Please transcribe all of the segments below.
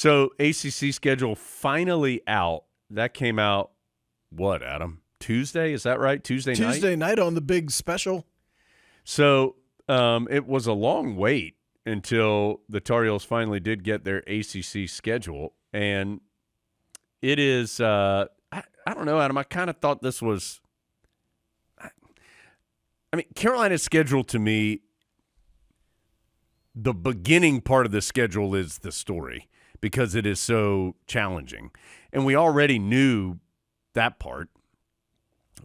So ACC schedule finally out. That came out, what, Adam? Tuesday? Is that right? Tuesday night? Tuesday night on the big special. So it was a long wait until the Tar Heels finally did get their ACC schedule. And it is, I don't know, Adam, I kind of thought this was, Carolina's schedule to me, the beginning part of the schedule is the story because it is so challenging. And we already knew that part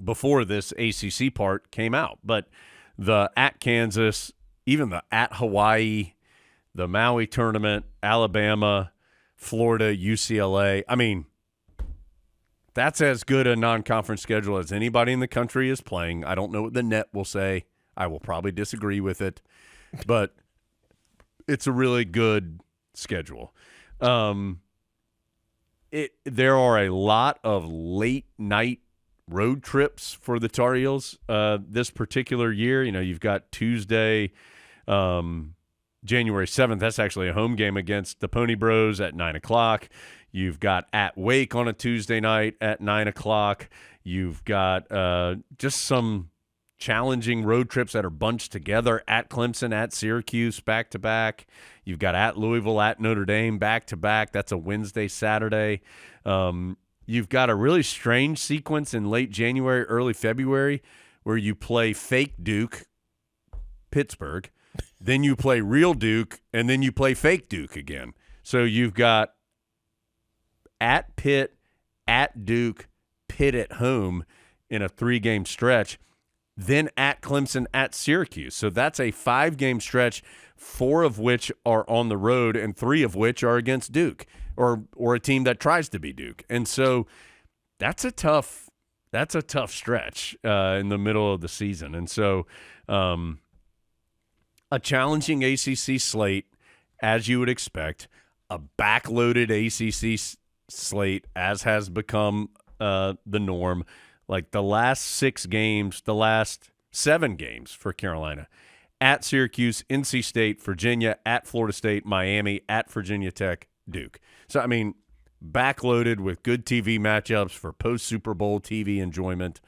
before this ACC part came out. But the at Kansas, even the at Hawaii, the Maui tournament, Alabama, Florida, UCLA, that's as good a non-conference schedule as anybody in the country is playing. I don't know what the net will say. I will probably disagree with it. But it's a really good schedule. There are a lot of late-night road trips for the Tar Heels this particular year. You've got Tuesday, January 7th. That's actually a home game against the Pony Bros at 9 o'clock. You've got at Wake on a Tuesday night at 9 o'clock. You've got just some challenging road trips that are bunched together at Clemson, at Syracuse, back-to-back. You've got at Louisville, at Notre Dame, back-to-back. That's a Wednesday, Saturday. You've got a really strange sequence in late January, early February where you play fake Duke, Pittsburgh, then you play real Duke, and then you play fake Duke again. So you've got at Pitt, at Duke, Pitt at home in a 3-game stretch, then at Clemson, at Syracuse. So that's a 5-game stretch, 4 of which are on the road and 3 of which are against Duke or a team that tries to be Duke. And so that's a tough stretch in the middle of the season. And so a challenging ACC slate, as you would expect, a backloaded ACC slate, as has become the norm. Like the last 6 games, the last 7 games for Carolina, at Syracuse, NC State, Virginia, at Florida State, Miami, at Virginia Tech, Duke. So, backloaded with good TV matchups for post-Super Bowl TV enjoyment.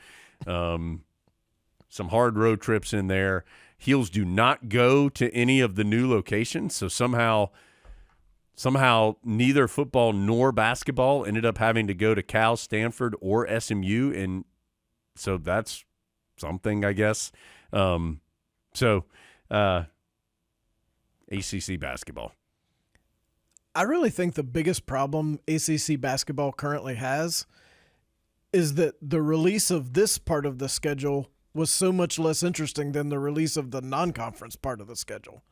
Some hard road trips in there. Heels do not go to any of the new locations, so somehow neither football nor basketball ended up having to go to Cal, Stanford, or SMU, and so that's something, I guess. ACC basketball. I really think the biggest problem ACC basketball currently has is that the release of this part of the schedule was so much less interesting than the release of the non-conference part of the schedule.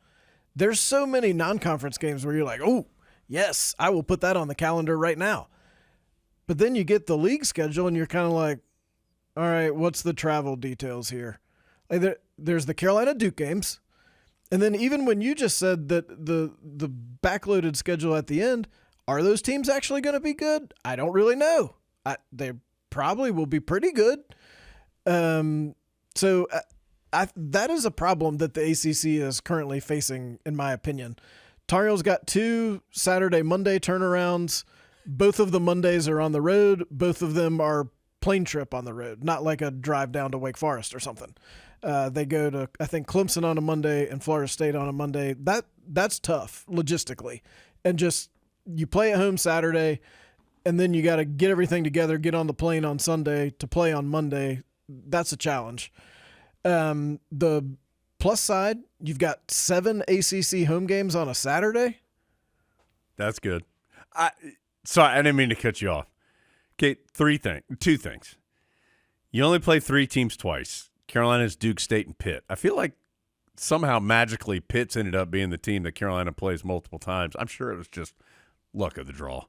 There's so many non-conference games where you're like, oh, yes, I will put that on the calendar right now. But then you get the league schedule and you're kind of like, all right, what's the travel details here? Like there's the Carolina Duke games. And then even when you just said that the backloaded schedule at the end, are those teams actually going to be good? I don't really know. They probably will be pretty good. So that is a problem that the ACC is currently facing, in my opinion. Tar Heels got 2 Saturday, Monday turnarounds. Both of the Mondays are on the road. Both of them are plane trip on the road, not like a drive down to Wake Forest or something. They go to, I think, Clemson on a Monday and Florida State on a Monday. That's tough logistically. And just you play at home Saturday, and then you got to get everything together, get on the plane on Sunday to play on Monday. That's a challenge. The plus side, you've got 7 ACC home games on a Saturday. That's good. Sorry, I didn't mean to cut you off. Okay, 2 things. You only play 3 teams twice. Carolina's Duke, State, and Pitt. I feel like somehow magically Pitt's ended up being the team that Carolina plays multiple times. I'm sure it was just luck of the draw.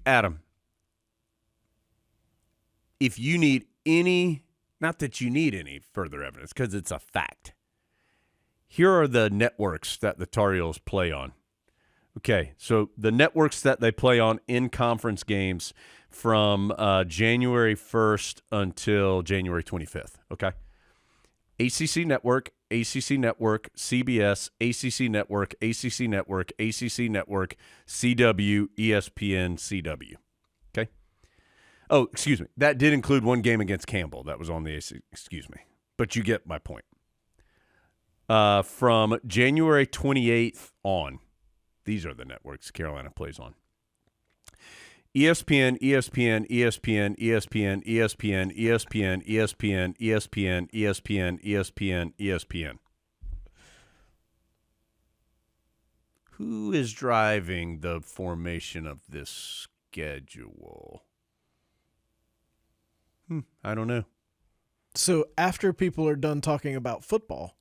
Adam, if you need any, not that you need any further evidence because it's a fact, here are the networks that the Tar Heels play on. Okay, so the networks that they play on in conference games from January 1st until January 25th, okay? ACC Network, ACC Network, CBS, ACC Network, ACC Network, ACC Network, CW, ESPN, CW. Okay? Oh, excuse me. That did include one game against Campbell. That was on the ACC. Excuse me. But you get my point. From January 28th on, these are the networks Carolina plays on. ESPN, ESPN, ESPN, ESPN, ESPN, ESPN, ESPN, ESPN, ESPN, ESPN, ESPN. Who is driving the formation of this schedule? I don't know. So after people are done talking about football,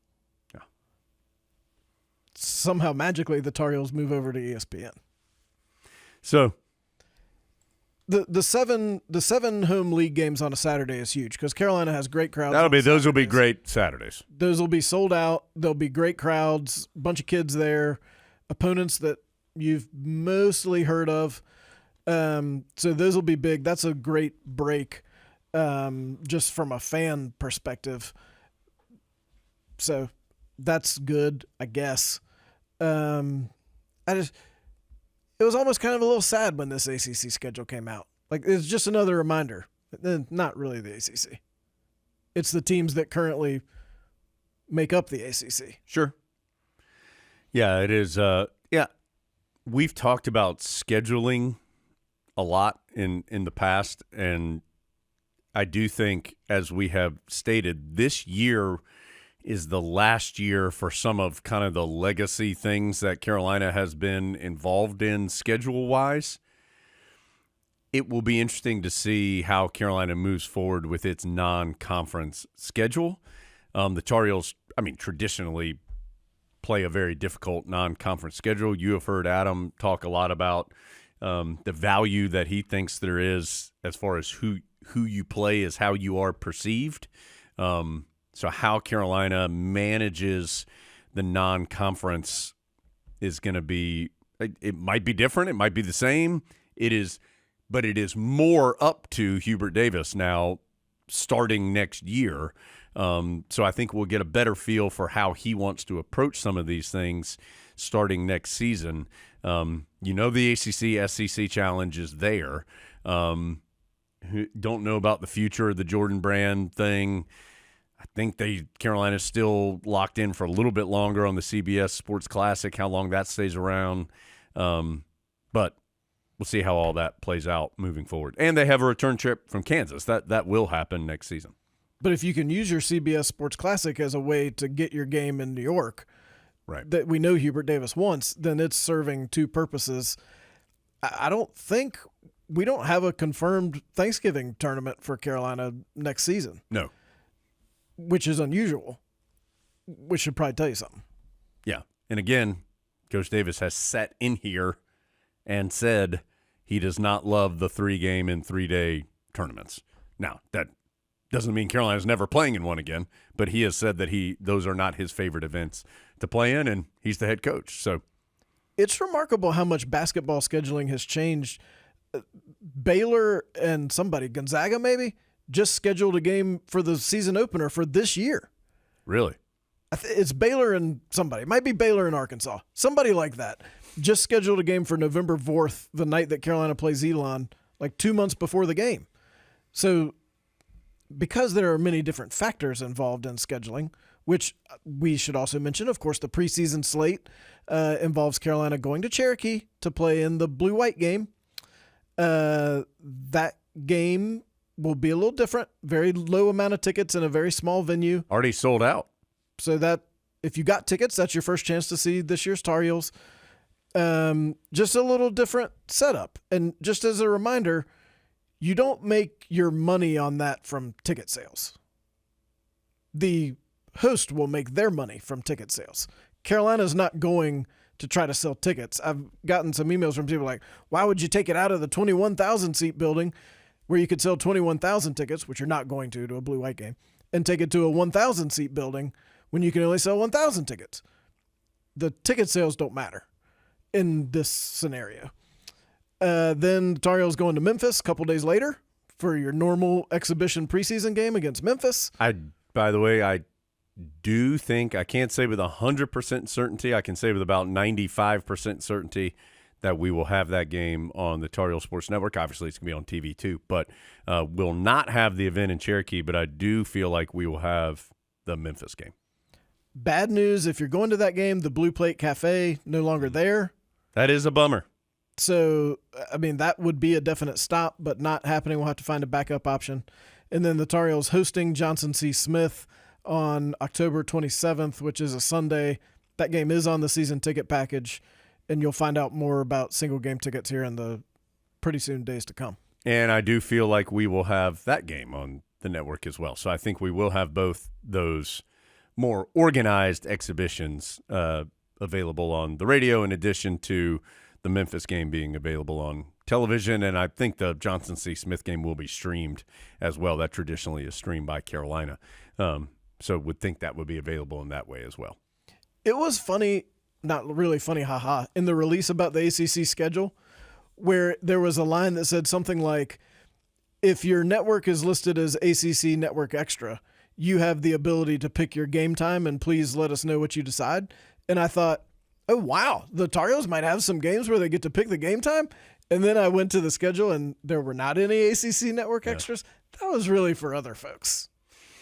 somehow magically the Tar Heels move over to ESPN. So the seven home league games on a Saturday is huge because Carolina has great crowds. Those will be great Saturdays. Those will be sold out. There'll be great crowds, a bunch of kids there, opponents that you've mostly heard of. So those will be big. That's a great break, just from a fan perspective. So that's good, I guess. It was almost kind of a little sad when this ACC schedule came out. Like, it's just another reminder. Not really the ACC. It's the teams that currently make up the ACC. Sure. Yeah, it is. We've talked about scheduling a lot in the past, and I do think, as we have stated, this year is the last year for some of kind of the legacy things that Carolina has been involved in schedule-wise. It will be interesting to see how Carolina moves forward with its non-conference schedule. The Tar Heels, traditionally play a very difficult non-conference schedule. You have heard Adam talk a lot about the value that he thinks there is as far as who you play is how you are perceived. So how Carolina manages the non-conference is going to be – it might be different. It might be the same. But it is more up to Hubert Davis now starting next year. So I think we'll get a better feel for how he wants to approach some of these things starting next season. The ACC SEC challenge is there. Don't know about the future of the Jordan Brand thing. I think Carolina's still locked in for a little bit longer on the CBS Sports Classic, how long that stays around. But we'll see how all that plays out moving forward. And they have a return trip from Kansas. That will happen next season. But if you can use your CBS Sports Classic as a way to get your game in New York, right, that we know Hubert Davis wants, then it's serving two purposes. I don't think we don't have a confirmed Thanksgiving tournament for Carolina next season. No. Which is unusual, which should probably tell you something. Yeah. And again, Coach Davis has sat in here and said he does not love the 3-game and 3-day tournaments. Now, that doesn't mean Carolina's never playing in one again, but he has said that those are not his favorite events to play in, and he's the head coach. So it's remarkable how much basketball scheduling has changed. Baylor and Gonzaga maybe, just scheduled a game for the season opener for this year. Really? It's Baylor and somebody. It might be Baylor and Arkansas. Somebody like that. Just scheduled a game for November 4th, the night that Carolina plays Elon, like 2 months before the game. So because there are many different factors involved in scheduling, which we should also mention, of course, the preseason slate involves Carolina going to Cherokee to play in the blue-white game. That game will be a little different. Very low amount of tickets in a very small venue. Already sold out. So that if you got tickets, that's your first chance to see this year's Tar Heels. Just a little different setup. And just as a reminder, you don't make your money on that from ticket sales. The host will make their money from ticket sales. Carolina's not going to try to sell tickets. I've gotten some emails from people like, why would you take it out of the 21,000 seat building where you could sell 21,000 tickets, which you're not going to a blue-white game, and take it to a 1,000 seat building when you can only sell 1,000 tickets? The ticket sales don't matter in this scenario. Then Tar Heels going to Memphis a couple days later for your normal exhibition preseason game against Memphis. By the way, I do think, I can't say with 100% certainty, I can say with about 95% certainty that we will have that game on the Tar Heel Sports Network. Obviously, it's going to be on TV too, but we'll not have the event in Cherokee, but I do feel like we will have the Memphis game. Bad news, if you're going to that game, the Blue Plate Cafe no longer there. That is a bummer. So, I mean, that would be a definite stop, but not happening. We'll have to find a backup option. And then the Tar Heels hosting Johnson C. Smith on October 27th, which is a Sunday. That game is on the season ticket package, and you'll find out more about single game tickets here in the pretty soon days to come. And I do feel like we will have that game on the network as well. So I think we will have both those more organized exhibitions available on the radio in addition to the Memphis game being available on television. And I think the Johnson C. Smith game will be streamed as well. That traditionally is streamed by Carolina. So would think that would be available in that way as well. It was funny, not really funny, haha, in the release about the ACC schedule where there was a line that said something like, if your network is listed as ACC Network Extra, you have the ability to pick your game time, and please let us know what you decide. And I thought, oh, wow, the Tar Heels might have some games where they get to pick the game time. And then I went to the schedule, and there were not any ACC Network Extras. That was really for other folks.